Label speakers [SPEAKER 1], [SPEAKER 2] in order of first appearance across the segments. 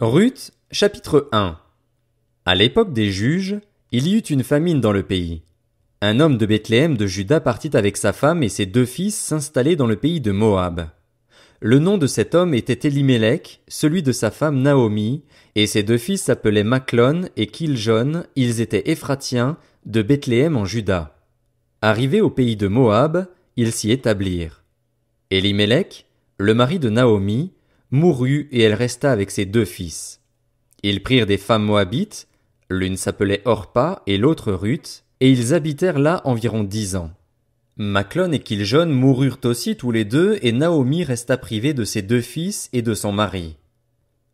[SPEAKER 1] Ruth, chapitre 1. À l'époque des juges, il y eut une famine dans le pays. Un homme de Bethléem de Juda partit avec sa femme et ses 2 fils s'installer dans le pays de Moab. Le nom de cet homme était Élimélec, celui de sa femme Naomi, et ses 2 fils s'appelaient Machlon et Kiljon, ils étaient Éphratiens, de Bethléem en Juda. Arrivés au pays de Moab, ils s'y établirent. Élimélec, le mari de Naomi, mourut et elle resta avec ses 2 fils. Ils prirent des femmes moabites, l'une s'appelait Orpa et l'autre Ruth, et ils habitèrent là environ 10 ans. Machlon et Kiljon moururent aussi tous les 2 et Naomi resta privée de ses 2 fils et de son mari.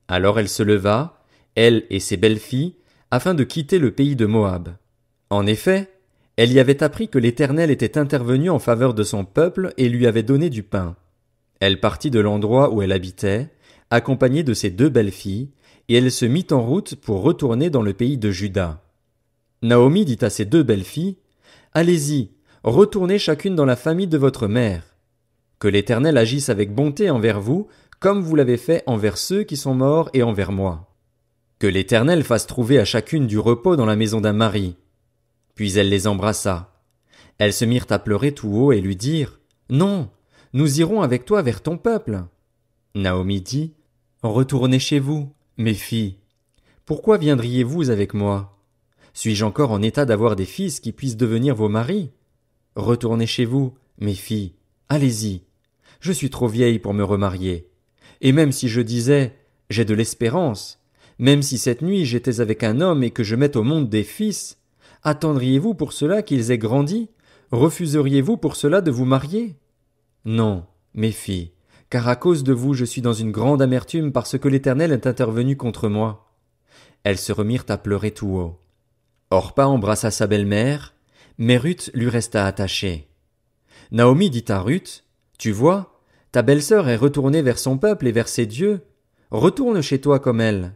[SPEAKER 1] Alors elle se leva, elle et ses belles-filles, afin de quitter le pays de Moab. En effet, elle y avait appris que l'Éternel était intervenu en faveur de son peuple et lui avait donné du pain. Elle partit de l'endroit où elle habitait, accompagnée de ses 2 belles-filles, et elle se mit en route pour retourner dans le pays de Juda. Naomi dit à ses 2 belles-filles, « Allez-y, retournez chacune dans la famille de votre mère. Que l'Éternel agisse avec bonté envers vous, comme vous l'avez fait envers ceux qui sont morts et envers moi. Que l'Éternel fasse trouver à chacune du repos dans la maison d'un mari. » Puis elle les embrassa. Elles se mirent à pleurer tout haut et lui dirent, « Non, nous irons avec toi vers ton peuple. » Naomi dit, « Retournez chez vous, mes filles. Pourquoi viendriez-vous avec moi? Suis-je encore en état d'avoir des fils qui puissent devenir vos maris? Retournez chez vous, mes filles, allez-y. Je suis trop vieille pour me remarier. Et même si je disais, j'ai de l'espérance, même si cette nuit j'étais avec un homme et que je mette au monde des fils, attendriez-vous pour cela qu'ils aient grandi? Refuseriez-vous pour cela de vous marier? Non, mes filles, car à cause de vous je suis dans une grande amertume parce que l'Éternel est intervenu contre moi. » Elles se remirent à pleurer tout haut. Orpa embrassa sa belle-mère, mais Ruth lui resta attachée. Naomi dit à Ruth, « Tu vois, ta belle-sœur est retournée vers son peuple et vers ses dieux. Retourne chez toi comme elle. »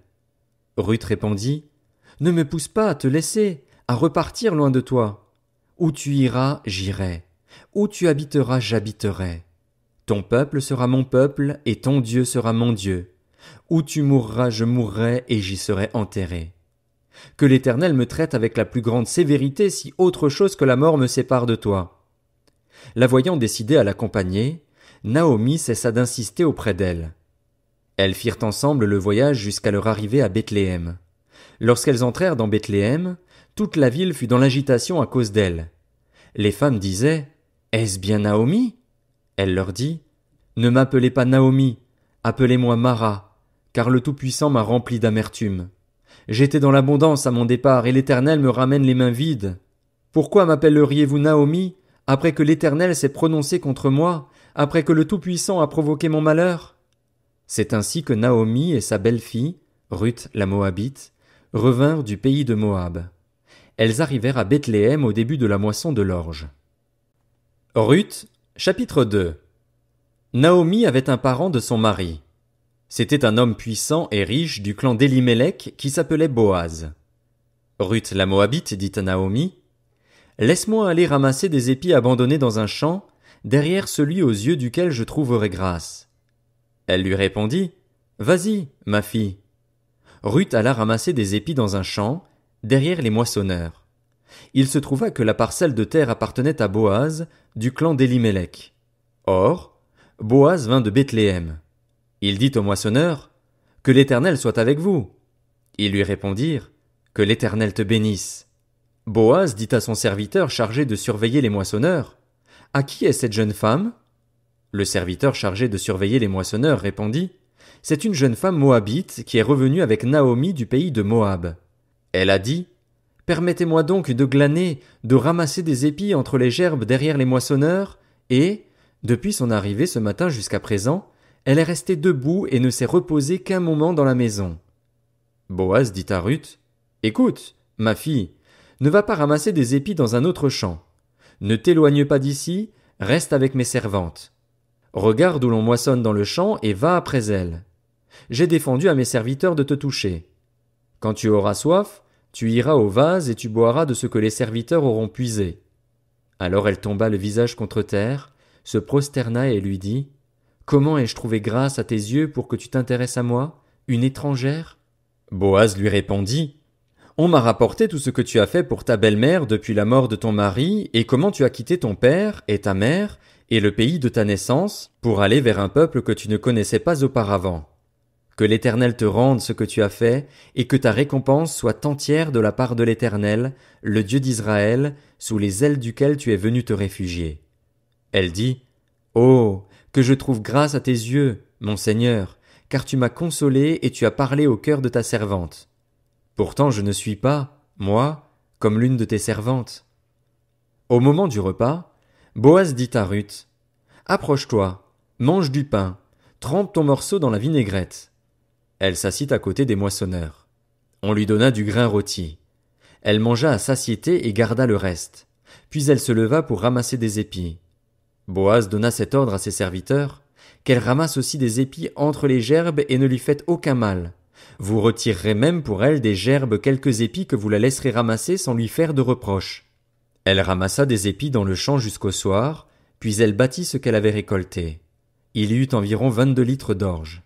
[SPEAKER 1] Ruth répondit, « Ne me pousse pas à te laisser, à repartir loin de toi. Où tu iras, j'irai. Où tu habiteras, j'habiterai. Ton peuple sera mon peuple, et ton Dieu sera mon Dieu. Où tu mourras, je mourrai, et j'y serai enterré. Que l'Éternel me traite avec la plus grande sévérité si autre chose que la mort me sépare de toi. » La voyant décidée à l'accompagner, Naomi cessa d'insister auprès d'elle. Elles firent ensemble le voyage jusqu'à leur arrivée à Bethléem. Lorsqu'elles entrèrent dans Bethléem, toute la ville fut dans l'agitation à cause d'elles. Les femmes disaient, « Est-ce bien Naomi? » Elle leur dit, « Ne m'appelez pas Naomi, appelez-moi Mara, car le Tout-Puissant m'a rempli d'amertume. J'étais dans l'abondance à mon départ, et l'Éternel me ramène les mains vides. Pourquoi m'appelleriez-vous Naomi, après que l'Éternel s'est prononcé contre moi, après que le Tout-Puissant a provoqué mon malheur? » C'est ainsi que Naomi et sa belle-fille, Ruth la Moabite, revinrent du pays de Moab. Elles arrivèrent à Bethléem au début de la moisson de l'orge. Ruth, chapitre 2. Naomi avait un parent de son mari. C'était un homme puissant et riche du clan d'Élimélec qui s'appelait Boaz. Ruth la Moabite dit à Naomi, « Laisse-moi aller ramasser des épis abandonnés dans un champ, derrière celui aux yeux duquel je trouverai grâce. » Elle lui répondit, « Vas-y, ma fille. » Ruth alla ramasser des épis dans un champ, derrière les moissonneurs. Il se trouva que la parcelle de terre appartenait à Boaz, du clan d'Élimélec. Or, Boaz vint de Bethléem. Il dit au moissonneur, « Que l'Éternel soit avec vous. » Ils lui répondirent, « Que l'Éternel te bénisse. » Boaz dit à son serviteur chargé de surveiller les moissonneurs, « À qui est cette jeune femme? » Le serviteur chargé de surveiller les moissonneurs répondit, « C'est une jeune femme moabite qui est revenue avec Naomi du pays de Moab. Elle a dit, « Permettez-moi donc de glaner, de ramasser des épis entre les gerbes derrière les moissonneurs, et, depuis son arrivée ce matin jusqu'à présent, elle est restée debout et ne s'est reposée qu'un moment dans la maison. » Boaz dit à Ruth, « Écoute, ma fille, ne va pas ramasser des épis dans un autre champ. Ne t'éloigne pas d'ici, reste avec mes servantes. Regarde où l'on moissonne dans le champ et va après elles. J'ai défendu à mes serviteurs de te toucher. Quand tu auras soif, tu iras au vase et tu boiras de ce que les serviteurs auront puisé. » Alors elle tomba le visage contre terre, se prosterna et lui dit, « Comment ai-je trouvé grâce à tes yeux pour que tu t'intéresses à moi, une étrangère? Boaz lui répondit, On m'a rapporté tout ce que tu as fait pour ta belle-mère depuis la mort de ton mari et comment tu as quitté ton père et ta mère et le pays de ta naissance pour aller vers un peuple que tu ne connaissais pas auparavant. Que l'Éternel te rende ce que tu as fait et que ta récompense soit entière de la part de l'Éternel, le Dieu d'Israël, sous les ailes duquel tu es venu te réfugier. Elle dit, Oh, que je trouve grâce à tes yeux, mon Seigneur, car tu m'as consolé et tu as parlé au cœur de ta servante. Pourtant je ne suis pas, moi, comme l'une de tes servantes. Au moment du repas, Boaz dit à Ruth, Approche-toi, mange du pain, trempe ton morceau dans la vinaigrette. Elle s'assit à côté des moissonneurs. On lui donna du grain rôti. Elle mangea à satiété et garda le reste. Puis elle se leva pour ramasser des épis. Boaz donna cet ordre à ses serviteurs, qu'elle ramasse aussi des épis entre les gerbes et ne lui faites aucun mal. Vous retirerez même pour elle des gerbes quelques épis que vous la laisserez ramasser sans lui faire de reproche. Elle ramassa des épis dans le champ jusqu'au soir, puis elle bâtit ce qu'elle avait récolté. Il y eut environ 22 litres d'orge.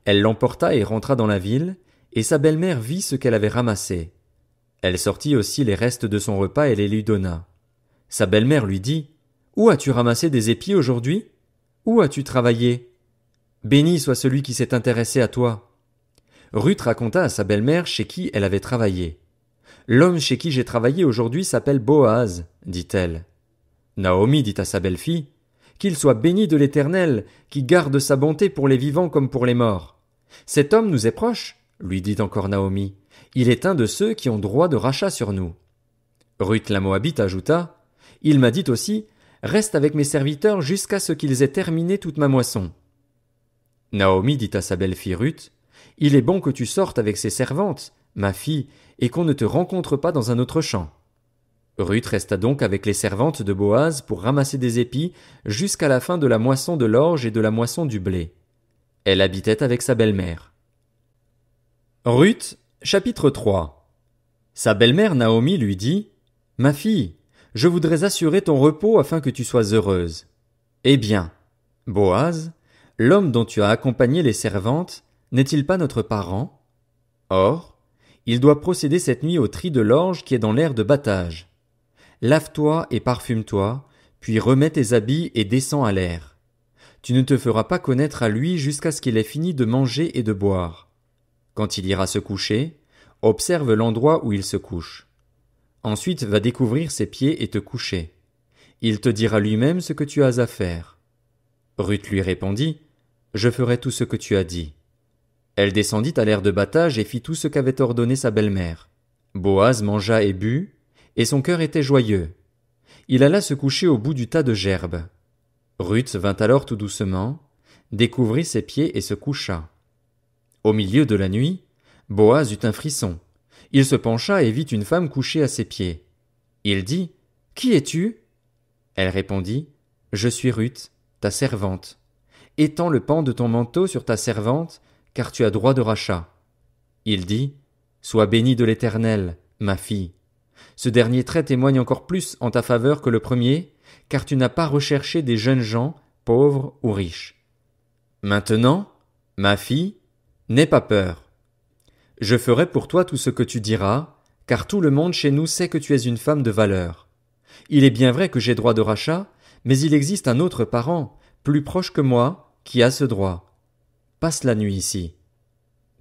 [SPEAKER 1] Elle l'emporta et rentra dans la ville, et sa belle-mère vit ce qu'elle avait ramassé. Elle sortit aussi les restes de son repas et les lui donna. Sa belle-mère lui dit, Où as-tu ramassé des épis aujourd'hui? Où as-tu travaillé? Béni soit celui qui s'est intéressé à toi. Ruth raconta à sa belle-mère chez qui elle avait travaillé. L'homme chez qui j'ai travaillé aujourd'hui s'appelle Boaz, dit-elle. Naomi dit à sa belle-fille, Qu'il soit béni de l'Éternel, qui garde sa bonté pour les vivants comme pour les morts. Cet homme nous est proche, lui dit encore Naomi. Il est un de ceux qui ont droit de rachat sur nous. Ruth la Moabite ajouta, Il m'a dit aussi, Reste avec mes serviteurs jusqu'à ce qu'ils aient terminé toute ma moisson. Naomi dit à sa belle-fille Ruth, Il est bon que tu sortes avec ses servantes, ma fille, et qu'on ne te rencontre pas dans un autre champ. Ruth resta donc avec les servantes de Boaz pour ramasser des épis jusqu'à la fin de la moisson de l'orge et de la moisson du blé. Elle habitait avec sa belle-mère. Ruth, chapitre 3. Sa belle-mère Naomi lui dit, Ma fille, je voudrais assurer ton repos afin que tu sois heureuse. Eh bien, Boaz, l'homme dont tu as accompagné les servantes, n'est-il pas notre parent? Or, il doit procéder cette nuit au tri de l'orge qui est dans l'aire de battage. Lave-toi et parfume-toi, puis remets tes habits et descends à l'air. Tu ne te feras pas connaître à lui jusqu'à ce qu'il ait fini de manger et de boire. Quand il ira se coucher, observe l'endroit où il se couche. Ensuite va découvrir ses pieds et te coucher. Il te dira lui-même ce que tu as à faire. Ruth lui répondit, Je ferai tout ce que tu as dit. Elle descendit à l'aire de battage et fit tout ce qu'avait ordonné sa belle-mère. Boaz mangea et but, et son cœur était joyeux. Il alla se coucher au bout du tas de gerbes. Ruth vint alors tout doucement, découvrit ses pieds et se coucha. Au milieu de la nuit, Boaz eut un frisson. Il se pencha et vit une femme couchée à ses pieds. Il dit, Qui es-tu? Elle répondit, Je suis Ruth, ta servante. Étends le pan de ton manteau sur ta servante, car tu as droit de rachat. Il dit, Sois bénie de l'Éternel, ma fille. Ce dernier trait témoigne encore plus en ta faveur que le premier, car tu n'as pas recherché des jeunes gens, pauvres ou riches. Maintenant, ma fille, n'aie pas peur. Je ferai pour toi tout ce que tu diras, car tout le monde chez nous sait que tu es une femme de valeur. Il est bien vrai que j'ai droit de rachat, mais il existe un autre parent, plus proche que moi, qui a ce droit. Passe la nuit ici.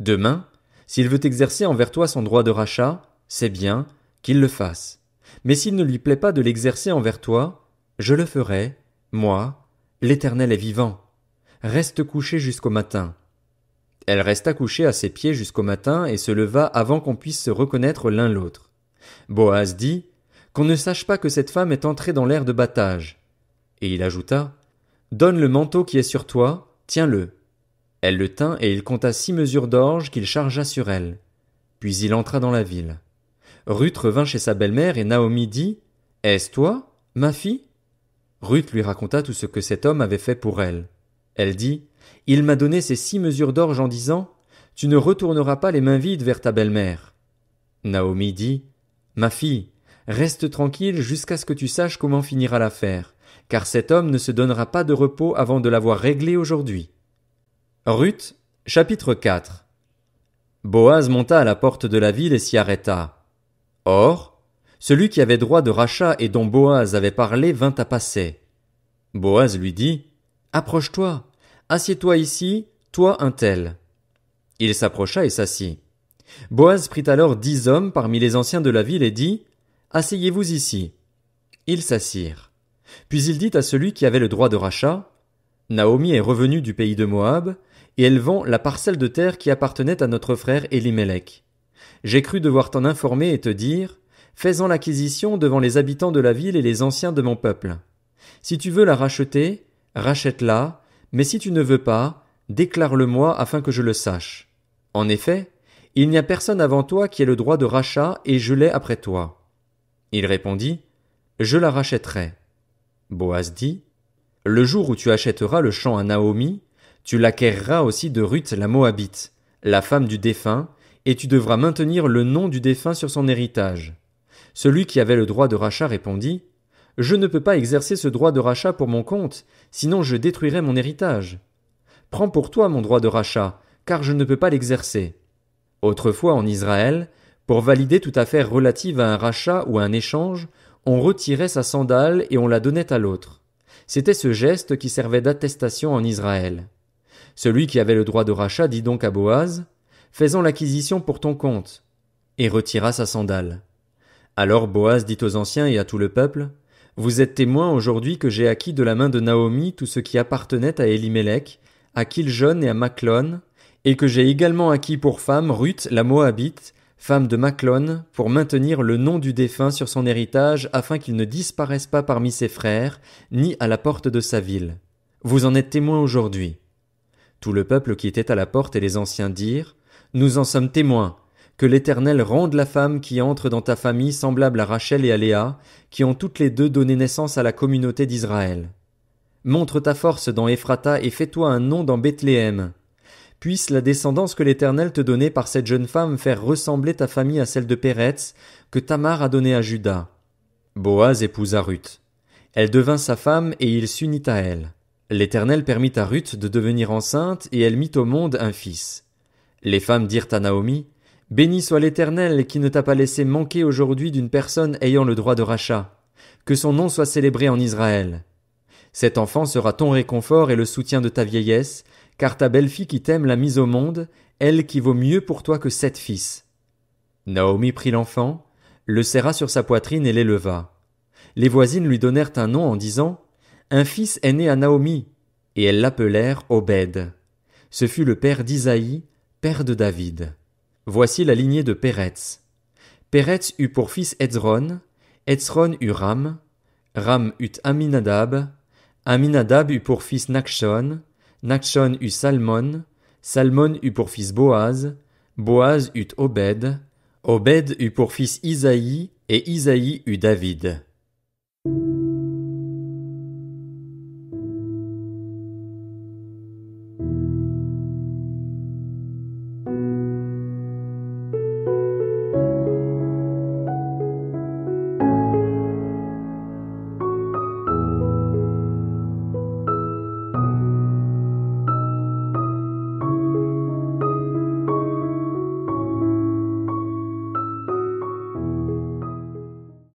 [SPEAKER 1] Demain, s'il veut exercer envers toi son droit de rachat, c'est bien, qu'il le fasse. Mais s'il ne lui plaît pas de l'exercer envers toi, je le ferai, moi, l'Éternel est vivant. Reste couché jusqu'au matin. Elle resta couchée à ses pieds jusqu'au matin et se leva avant qu'on puisse se reconnaître l'un l'autre. Boaz dit, qu'on ne sache pas que cette femme est entrée dans l'aire de battage. Et il ajouta, Donne le manteau qui est sur toi, tiens-le. Elle le tint et il compta 6 mesures d'orge qu'il chargea sur elle. Puis il entra dans la ville. Ruth revint chez sa belle-mère et Naomi dit, Est-ce toi, ma fille? Ruth lui raconta tout ce que cet homme avait fait pour elle. Elle dit, Il m'a donné ces 6 mesures d'orge en disant, Tu ne retourneras pas les mains vides vers ta belle-mère. Naomi dit, Ma fille, reste tranquille jusqu'à ce que tu saches comment finira l'affaire, car cet homme ne se donnera pas de repos avant de l'avoir réglé aujourd'hui. Ruth, chapitre 4. Boaz monta à la porte de la ville et s'y arrêta. Or, celui qui avait droit de rachat et dont Boaz avait parlé vint à passer. Boaz lui dit, « Approche-toi, assieds-toi ici, toi un tel. » Il s'approcha et s'assit. Boaz prit alors 10 hommes parmi les anciens de la ville et dit, « Asseyez-vous ici. » Ils s'assirent. Puis il dit à celui qui avait le droit de rachat, « Naomi est revenue du pays de Moab, et elle vend la parcelle de terre qui appartenait à notre frère Élimélec. J'ai cru devoir t'en informer et te dire, fais-en l'acquisition devant les habitants de la ville et les anciens de mon peuple. Si tu veux la racheter, rachète-la, mais si tu ne veux pas, déclare-le-moi afin que je le sache. En effet, il n'y a personne avant toi qui ait le droit de rachat et je l'ai après toi. » Il répondit, « Je la rachèterai. » Boaz dit, « Le jour où tu achèteras le champ à Naomi, tu l'acquerras aussi de Ruth la Moabite, la femme du défunt, et tu devras maintenir le nom du défunt sur son héritage. » Celui qui avait le droit de rachat répondit, « Je ne peux pas exercer ce droit de rachat pour mon compte, sinon je détruirai mon héritage. Prends pour toi mon droit de rachat, car je ne peux pas l'exercer. » Autrefois en Israël, pour valider toute affaire relative à un rachat ou à un échange, on retirait sa sandale et on la donnait à l'autre. C'était ce geste qui servait d'attestation en Israël. Celui qui avait le droit de rachat dit donc à Boaz, « Faisons l'acquisition pour ton compte. » et retira sa sandale. Alors Boaz dit aux anciens et à tout le peuple, « Vous êtes témoins aujourd'hui que j'ai acquis de la main de Naomi tout ce qui appartenait à Élimélec, à Kiljon et à Machlon, et que j'ai également acquis pour femme Ruth la Moabite, femme de Machlon, pour maintenir le nom du défunt sur son héritage afin qu'il ne disparaisse pas parmi ses frères, ni à la porte de sa ville. Vous en êtes témoins aujourd'hui. » Tout le peuple qui était à la porte et les anciens dirent, « Nous en sommes témoins, que l'Éternel rende la femme qui entre dans ta famille semblable à Rachel et à Léa, qui ont toutes les deux donné naissance à la communauté d'Israël. Montre ta force dans Ephrata et fais-toi un nom dans Bethléem. Puisse la descendance que l'Éternel te donnait par cette jeune femme faire ressembler ta famille à celle de Péretz, que Tamar a donnée à Juda. » Boaz épousa Ruth. Elle devint sa femme et il s'unit à elle. L'Éternel permit à Ruth de devenir enceinte et elle mit au monde un fils. Les femmes dirent à Naomi, « Béni soit l'Éternel qui ne t'a pas laissé manquer aujourd'hui d'une personne ayant le droit de rachat. Que son nom soit célébré en Israël. Cet enfant sera ton réconfort et le soutien de ta vieillesse, car ta belle-fille qui t'aime l'a mise au monde, elle qui vaut mieux pour toi que 7 fils. » Naomi prit l'enfant, le serra sur sa poitrine et l'éleva. Les voisines lui donnèrent un nom en disant, « Un fils est né à Naomi, » et elles l'appelèrent Obed. Ce fut le père d'Isaïe, père de David. Voici la lignée de Péretz. Péretz eut pour fils Hezron, Hezron eut Ram, Ram eut Aminadab, Aminadab eut pour fils Nachshon, Nachshon eut Salmon, Salmon eut pour fils Boaz, Boaz eut Obed, Obed eut pour fils Isaïe, et Isaïe eut David.